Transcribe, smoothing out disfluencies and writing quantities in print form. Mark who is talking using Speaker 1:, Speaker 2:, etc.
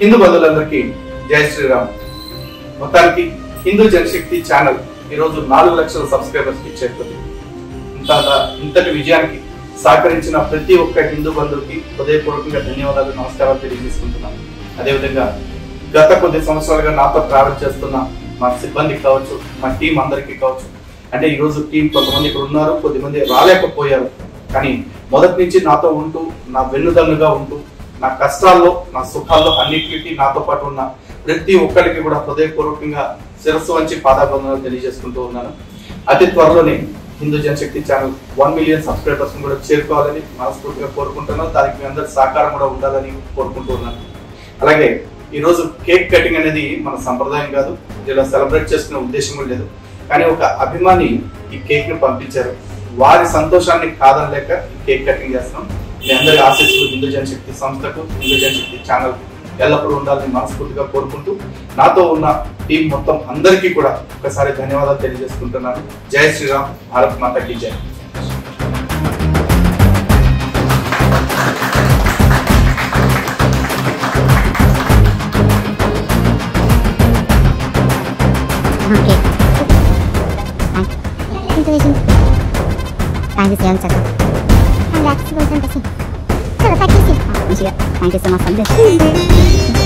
Speaker 1: హిందూ బంధువులందరికీ జై శ్రీరామ్. మొత్తానికి హిందూ జనశక్తి ఛానల్ ఈరోజు 4 లక్షల సబ్స్క్రైబర్స్ కి చేరుకుంది. ఇంతటి విజయానికి సహకరించిన ప్రతి ఒక్క హిందూ బంధువుకి హృదయపూర్వకంగా ధన్యవాదాలు, నమస్కారాలు తెలియజేసుకుంటున్నాను. అదేవిధంగా గత కొద్ది సంవత్సరాలుగా నాతో ట్రావెల్ చేస్తున్న మా సిబ్బందికి కావచ్చు, మా టీం అందరికీ కావచ్చు. అంటే ఈరోజు టీం కొంతమంది ఇక్కడ ఉన్నారు, కొద్దిమంది రాలేకపోయారు. కానీ మొదటి నుంచి నాతో ఉంటూ, నా వెన్నుదన్నుగా ఉంటూ, నా కష్టాల్లో నా సుఖాల్లో అన్నిటికీ నాతో పాటు ఉన్న ప్రతి ఒక్కరికి కూడా హృదయపూర్వకంగా శిరస్సు వంచి పాదాబంధనాలు తెలియజేసుకుంటూ ఉన్నాను. అతి త్వరలోనే హిందూ జనశక్తి ఛానల్ 1 మిలియన్ సబ్స్క్రైబర్స్ కూడా చేరుకోవాలని మనస్ఫూర్తిగా కోరుకుంటున్నాను. దానికి మీ అందరి సహకారం కూడా ఉండాలని కోరుకుంటూ ఉన్నాను. అలాగే ఈరోజు కేక్ కటింగ్ అనేది మన సంప్రదాయం కాదు, ఇలా సెలబ్రేట్ చేసుకునే ఉద్దేశం కూడా లేదు. కానీ ఒక అభిమాని ఈ కేక్ ని పంపించారు, వారి సంతోషాన్ని కాదనలేక ఈ కేక్ కటింగ్ చేస్తున్నాం. మీ అందరి ఆశీస్సులు హిందూ జనశక్తి సంస్థకు, హిందూ జనశక్తి ఛానల్ ఎల్లప్పుడూ ఉండాలని మనస్ఫూర్తిగా కోరుకుంటూ, నాతో ఉన్న టీం మొత్తం అందరికీ కూడా ఒకసారి ధన్యవాదాలు తెలియజేసుకుంటున్నాను. జై శ్రీరామ్, భారత్ మాతాకి జై.
Speaker 2: Thank you so much for this.